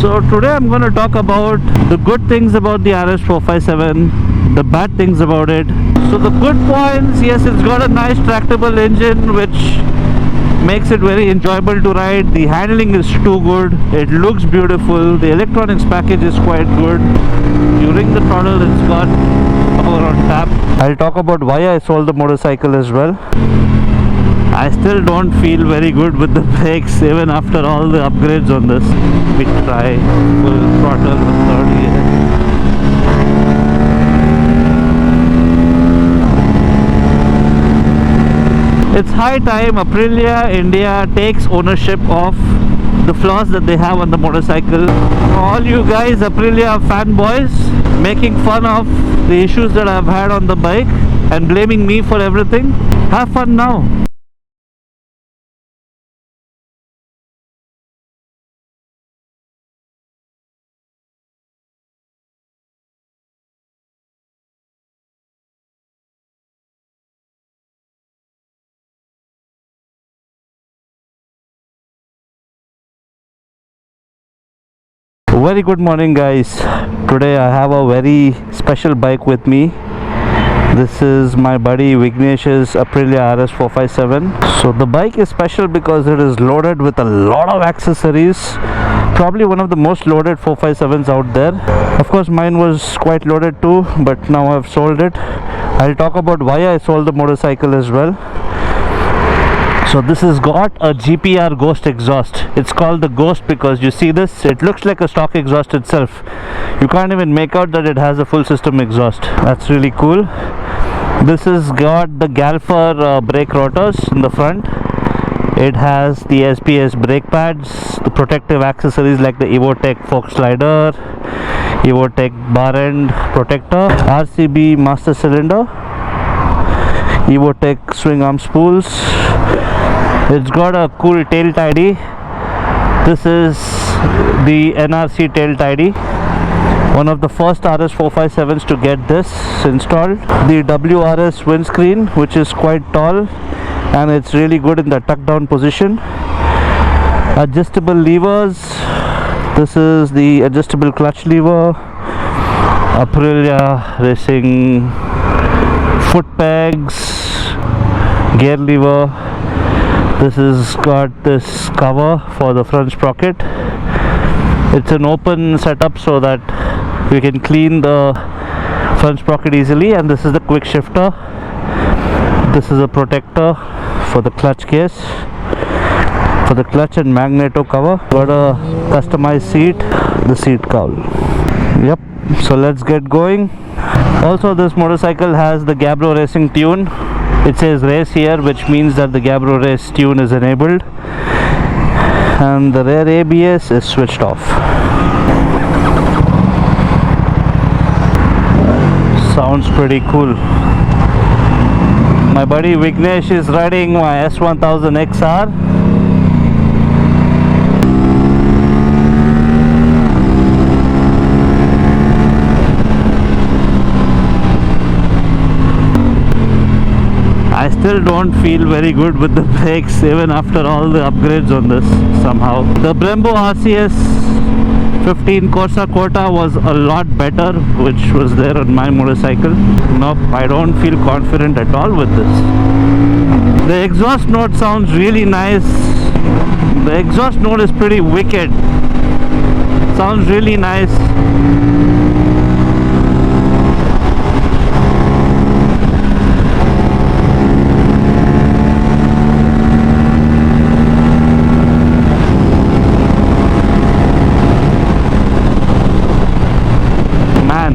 So today I'm going to talk about the good things about the RS457, the bad things about it. So the good points, yes, it's got a nice tractable engine which makes it very enjoyable to ride. The handling is too good, it looks beautiful, the electronics package is quite good. You ring the throttle, it's got power on tap. I'll talk about why I sold the motorcycle as well. I still don't feel very good with the brakes even after all the upgrades on this. We try full throttle with third gear. It's high time Aprilia India takes ownership of the flaws that they have on the motorcycle. All you guys Aprilia fanboys making fun of the issues that I've had on the bike and blaming me for everything, have fun now. Very good morning guys. Today I have a very special bike with me. This is my buddy Vignesh's Aprilia RS457. So the bike is special because it is loaded with a lot of accessories. Probably one of the most loaded 457s out there. Of course mine was quite loaded too, but now I've sold it. I'll talk about why I sold the motorcycle as well. So this has got a GPR Ghost exhaust. It's called the Ghost because you see this, it looks like a stock exhaust itself. You can't even make out that it has a full system exhaust. That's really cool. This has got the Galfer brake rotors in the front. It has the SPS brake pads, the protective accessories like the Evotech fork slider, Evotech bar end protector, RCB master cylinder, Evotech swing arm spools. It's got a cool tail tidy. This is the NRC tail tidy. One of the first RS457s to get this installed. The WRS windscreen, which is quite tall and it's really good in the tuck down position. Adjustable levers. This is the adjustable clutch lever. Aprilia Racing foot pegs, gear lever. This has got this cover for the front sprocket. It's an open setup so that we can clean the front sprocket easily, and this is the quick shifter. This is a protector for the clutch case, for the clutch and magneto cover. Got a customized seat, the seat cowl. Yep, so let's get going. Also this motorcycle has the Gabbro Racing tune. It says race here, which means that the Gabbro Race tune is enabled, and the rear ABS is switched off. Sounds pretty cool. My buddy Vignesh is riding my S1000 XR. I still don't feel very good with the brakes even after all the upgrades on this somehow. The Brembo RCS 15 Corsa Quota was a lot better, which was there on my motorcycle. Nope, I don't feel confident at all with this. The exhaust note sounds really nice. The exhaust note is pretty wicked. Sounds really nice.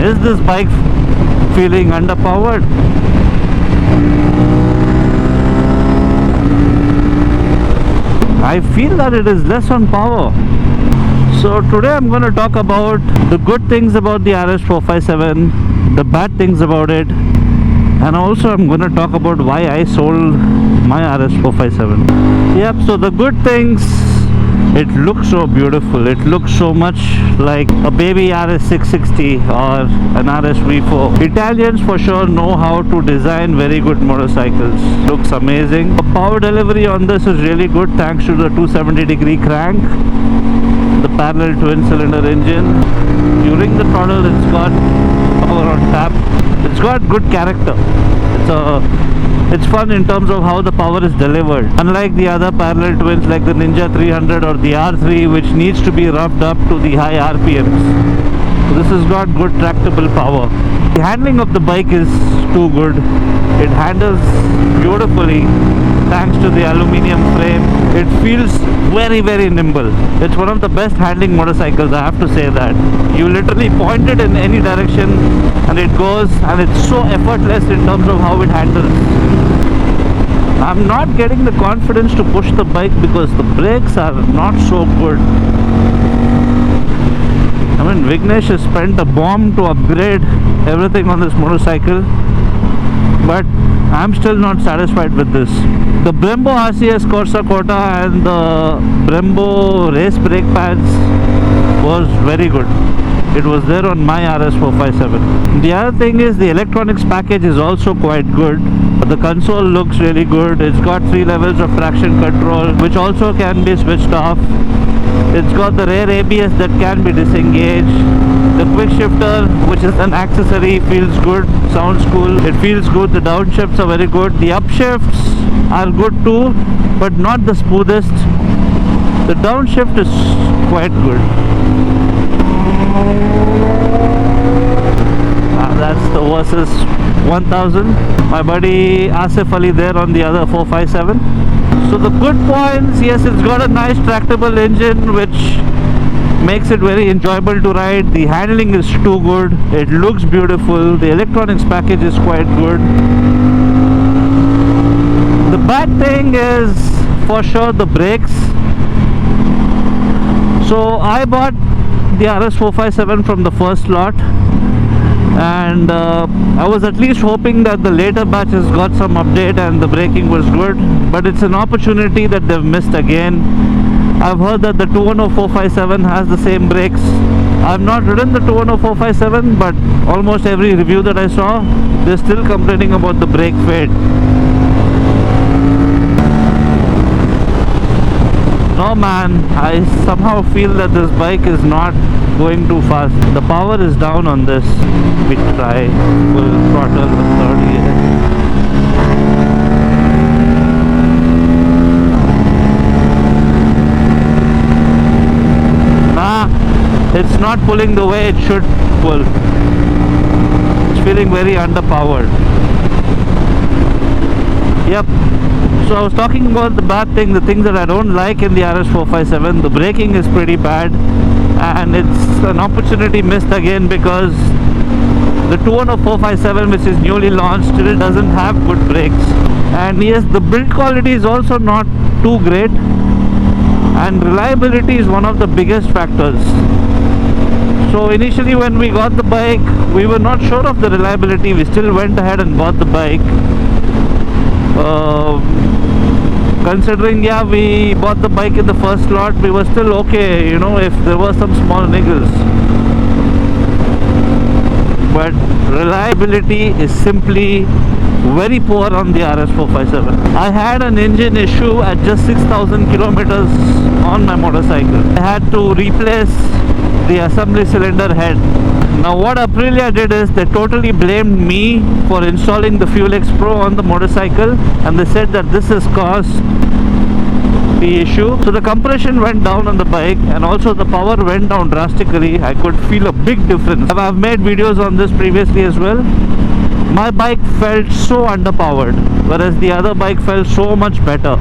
Is this bike feeling underpowered? I feel that it is less on power. So today I'm going to talk about the good things about the RS457, the bad things about it, and also I'm going to talk about why I sold my RS457. Yep, so the good things, it looks so beautiful. It looks so much like a baby RS660 or an RS-V4. Italians for sure know how to design very good motorcycles. Looks amazing. The power delivery on this is really good thanks to the 270-degree crank. The parallel twin cylinder engine. You ring the throttle, it's got power on tap. It's got good character. It's fun in terms of how the power is delivered. Unlike the other parallel twins like the Ninja 300 or the R3, which needs to be revved up to the high RPMs. This has got good tractable power. The handling of the bike is too good. It handles beautifully thanks to the aluminium frame. It feels very nimble. It's one of the best handling motorcycles, I have to say that. You literally point it in any direction and it goes, and it's so effortless in terms of how it handles. I'm not getting the confidence to push the bike because the brakes are not so good. I mean, Vignesh has spent a bomb to upgrade everything on this motorcycle, but I'm still not satisfied with this. The Brembo RCS Corsa Cota and the Brembo race brake pads was very good. It was there on my RS457. The other thing is the electronics package is also quite good. The console looks really good. It's got 3 levels of traction control, which also can be switched off. It's got the rear ABS that can be disengaged. The quick shifter, which is an accessory, feels good, sounds cool. It feels good. The downshifts are very good. The upshifts are good too, but not the smoothest. The downshift is quite good. That's the Versus 1000. My buddy Asif Ali there on the other 457. So the good points, yes, it's got a nice tractable engine which makes it very enjoyable to ride. The handling is too good. It looks beautiful. The electronics package is quite good. The bad thing is for sure the brakes. So I bought the RS457 from the first lot, and I was at least hoping that the later batches got some update and the braking was good, but it's an opportunity that they've missed again. I've heard that the 210457 has the same brakes. I've not ridden the 210457, but almost every review that I saw, they're still complaining about the brake fade. No man, I somehow feel that this bike is not going too fast. The power is down on this. We try full throttle with third gear. It's not pulling the way it should pull. It's feeling very underpowered. Yep. So I was talking about the bad thing, the things that I don't like in the RS457. The braking is pretty bad, and it's an opportunity missed again because the 210457, which is newly launched, still doesn't have good brakes. And yes, the build quality is also not too great, and reliability is one of the biggest factors. So initially when we got the bike, we were not sure of the reliability. We still went ahead and bought the bike, considering we bought the bike in the first lot, we were still okay, you know, if there were some small niggles. But reliability is simply very poor on the RS457. I had an engine issue at just 6,000 kilometers on my motorcycle. I had to replace the assembly cylinder head. Now what Aprilia did is they totally blamed me for installing the Fuel X Pro on the motorcycle, and they said that this has caused the issue. So the compression went down on the bike, and also the power went down drastically. I could feel a big difference. I've made videos on this previously as well. My bike felt so underpowered, whereas the other bike felt so much better.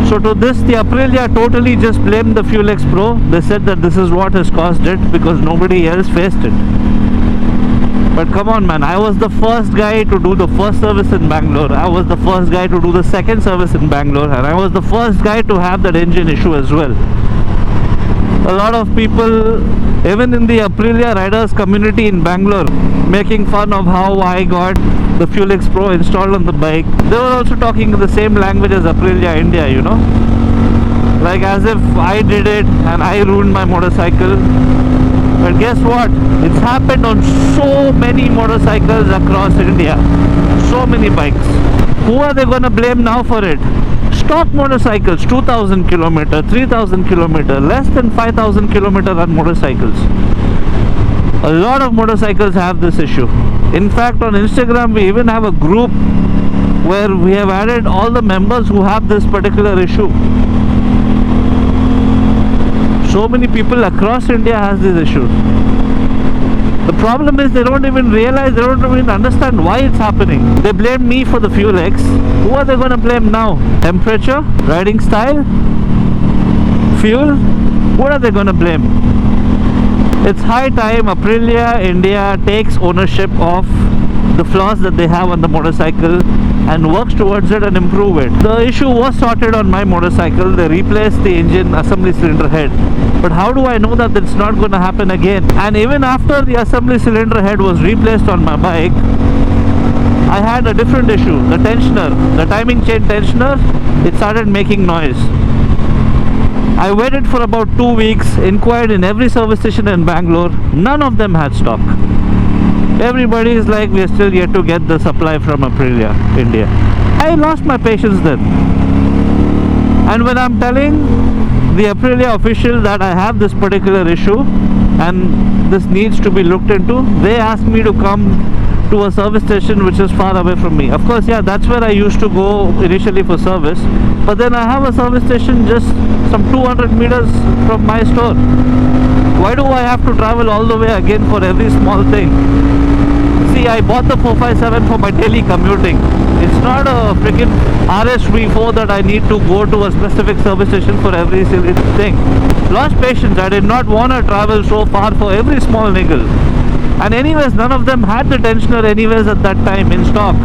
So to this, the Aprilia totally just blamed the Fuel X Pro. They said that this is what has caused it because nobody else faced it. But come on man, I was the first guy to do the first service in Bangalore. I was the first guy to do the second service in Bangalore, and I was the first guy to have that engine issue as well. A lot of people, even in the Aprilia riders community in Bangalore, making fun of how I got the Fuel X Pro installed on the bike. They were also talking the same language as Aprilia India, you know, like as if I did it and I ruined my motorcycle. But guess what? It's happened on so many motorcycles across India. So many bikes. Who are they gonna blame now for it? Stock motorcycles, 2000 kilometer, 3000 kilometer, less than 5000 kilometer run motorcycles. A lot of motorcycles have this issue. In fact, on Instagram we even have a group where we have added all the members who have this particular issue. So many people across India has these issues. The problem is they don't even realize, they don't even understand why it's happening. They blame me for the fuel X. Who are they going to blame now? Temperature? Riding style? Fuel? What are they going to blame? It's high time Aprilia India takes ownership of the flaws that they have on the motorcycle and works towards it and improve it. The issue was sorted on my motorcycle. They replaced the engine assembly cylinder head. But how do I know that it's not going to happen again? And even after the assembly cylinder head was replaced on my bike, I had a different issue. The tensioner, the timing chain tensioner, it started making noise. I waited for about 2 weeks, inquired in every service station in Bangalore. None of them had stock. Everybody is like, we are still yet to get the supply from Aprilia India. I lost my patience then. And when I'm telling the Aprilia official that I have this particular issue and this needs to be looked into, they ask me to come to a service station which is far away from me. Of course, yeah, that's where I used to go initially for service, but then I have a service station just some 200 meters from my store. Why do I have to travel all the way again for every small thing? See, I bought the 457 for my daily commuting. It's not a freaking RS457 that I need to go to a specific service station for every silly thing. Lost patience. I did not want to travel so far for every small niggle. And anyways, none of them had the tensioner anyways at that time in stock.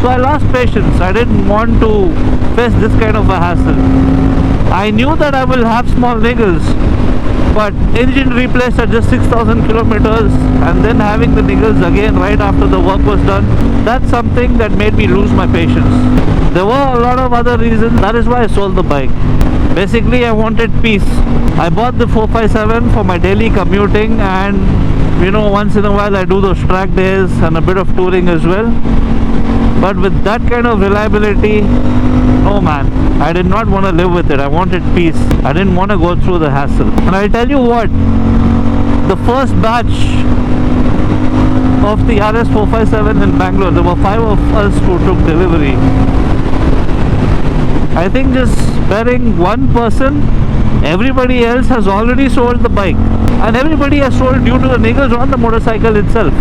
So I lost patience. I didn't want to face this kind of a hassle. I knew that I will have small niggles, but engine replaced at just 6,000 kilometers and then having the niggles again right after the work was done, that's something that made me lose my patience. There were a lot of other reasons. That is why I sold the bike. Basically, I wanted peace. I bought the 457 for my daily commuting, and you know, once in a while I do those track days and a bit of touring as well. But with that kind of reliability, no man, I did not want to live with it. I wanted peace. I didn't want to go through the hassle. And I'll tell you what, the first batch of the RS457 in Bangalore, there were 5 of us who took delivery. I think just barring one person, everybody else has already sold the bike, and everybody has sold due to the niggles on the motorcycle itself.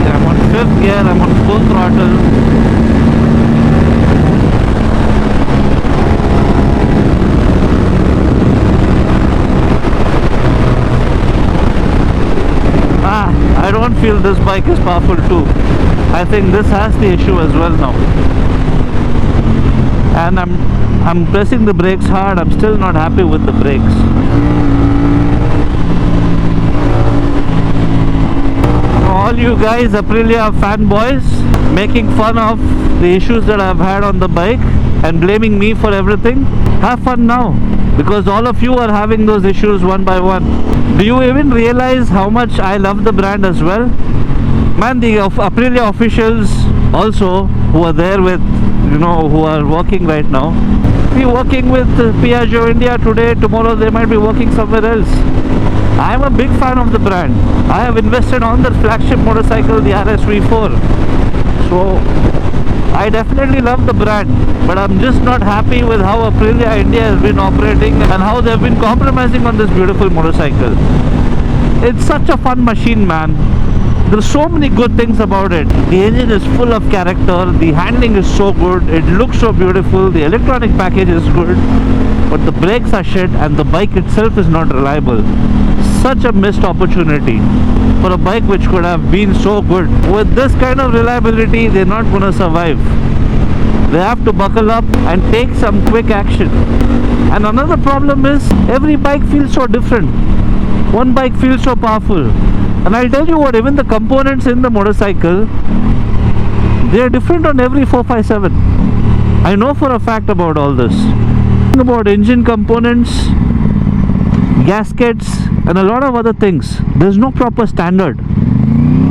I'm on 5th gear, I'm on full throttle. I don't feel this bike is powerful too. I think this has the issue as well now. And I'm pressing the brakes hard. I'm still not happy with the brakes. All you guys Aprilia fanboys making fun of the issues that I've had on the bike and blaming me for everything, have fun now, because all of you are having those issues one by one. Do you even realize how much I love the brand as well? Man, the Aprilia officials also who are there with, you know, who are working right now, be working with Piaggio India today, tomorrow they might be working somewhere else. I am a big fan of the brand. I have invested on their flagship motorcycle, the RS457. So I definitely love the brand, but I'm just not happy with how Aprilia India has been operating and how they've been compromising on this beautiful motorcycle. It's such a fun machine, man. There's so many good things about it. The engine is full of character, the handling is so good, it looks so beautiful, the electronic package is good, but the brakes are shit and the bike itself is not reliable. Such a missed opportunity for a bike which could have been so good. With this kind of reliability, they're not going to survive. They have to buckle up and take some quick action. And another problem is, every bike feels so different. One bike feels so powerful. And I'll tell you what, even the components in the motorcycle, they're different on every 457. I know for a fact about all this. About engine components, gaskets, and a lot of other things. There's no proper standard.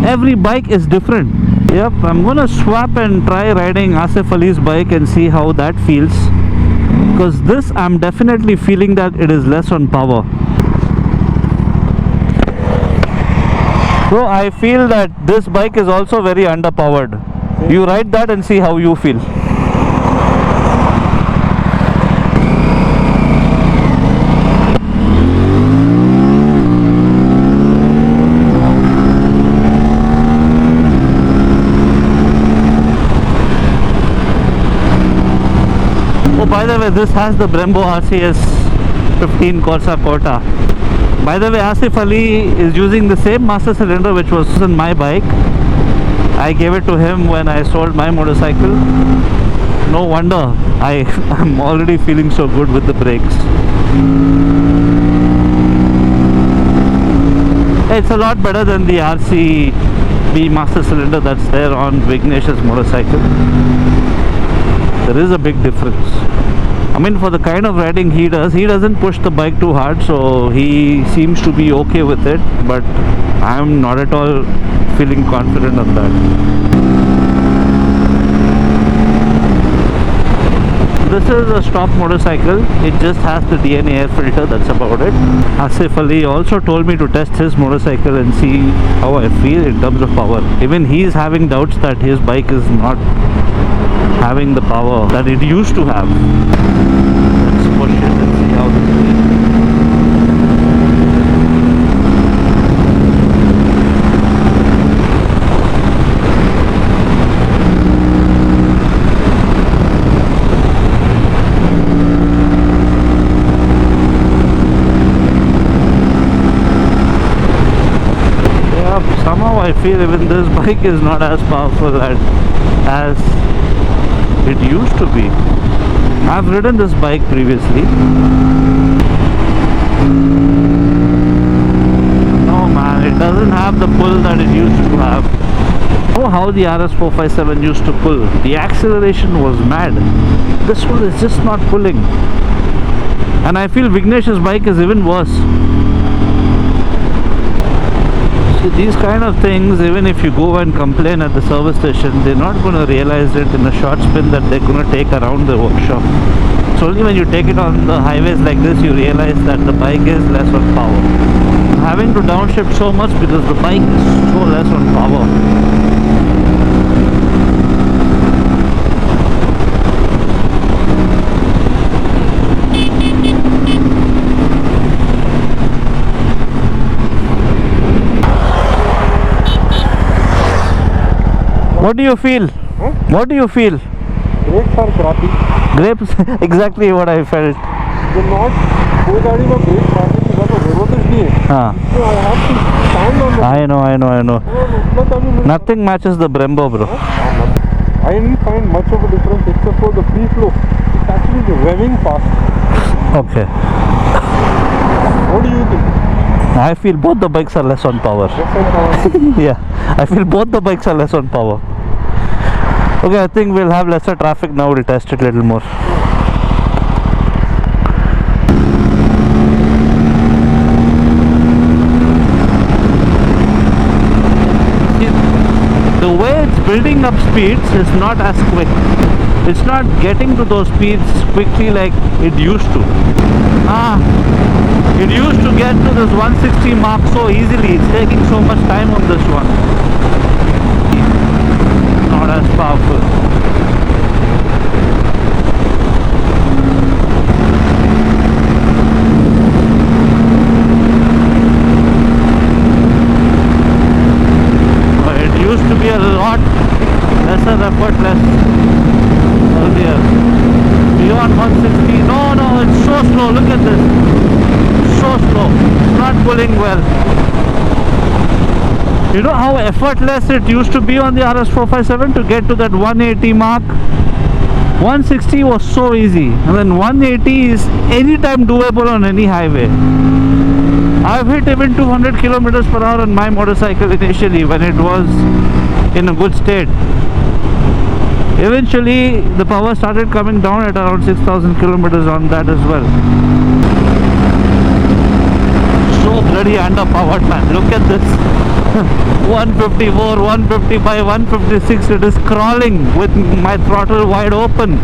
Every bike is different. Yep, I'm gonna swap and try riding Asif Ali's bike and see how that feels. Because this, I'm definitely feeling that it is less on power. So I feel that this bike is also very underpowered. You ride that and see how you feel. Oh, by the way, this has the Brembo RCS 15 Corsa Corta. By the way, Asif Ali is using the same master cylinder which was on my bike. I gave it to him when I sold my motorcycle. No wonder I'm already feeling so good with the brakes. It's a lot better than the RCB master cylinder that's there on Vignesh's motorcycle. There is a big difference. I mean, for the kind of riding he does, he doesn't push the bike too hard, so he seems to be okay with it, but I'm not at all feeling confident on that. This is a stock motorcycle. It just has the DNA air filter, that's about it. Asif Ali also told me to test his motorcycle and see how I feel in terms of power. Even he's having doubts that his bike is not having the power that it used to have. Let's push it and see how this feels. Yeah, somehow I feel even this bike is not as powerful as it used to be. I've ridden this bike previously. No man, it doesn't have the pull that it used to have. Oh, how the RS457 used to pull. The acceleration was mad. This one is just not pulling. And I feel Vignesh's bike is even worse. These kind of things, even if you go and complain at the service station, they're not going to realize it in a short spin that they're going to take around the workshop. It's only when you take it on the highways like this you realize that the bike is less on power. I'm having to downshift so much because the bike is so less on power. What do you feel? Huh? What do you feel? Brakes are crappy. Grapes, exactly what I felt. They're not. कोई गाड़ी में break मारने की ज़रूरत नहीं है. हाँ. So I have to stand on it. I know. Nothing matches the Brembo, bro. I didn't find much of a difference except for the free flow. It's actually revving fast. Okay. What do you think? I feel both the bikes are less on power. Yeah, I feel both the bikes are less on power. Okay, I think we'll have lesser traffic now. We'll test it a little more. The way it's building up speeds is not as quick. It's not getting to those speeds quickly like it used to. It used to get to this 160 mark so easily. It's taking so much time on this one. Not as powerful. But it used to be a lot lesser effortless earlier. Beyond 160. No, it's so slow. Look at this. So slow, not pulling well. You know how effortless it used to be on the RS457 to get to that 180 mark? 160 was so easy, and then 180 is anytime doable on any highway. I've hit even 200 kilometers per hour on my motorcycle initially when it was in a good state. Eventually the power started coming down at around 6,000 kilometers on that as well. So bloody underpowered, man. Look at this. 154, 155, 156. It is crawling with my throttle wide open.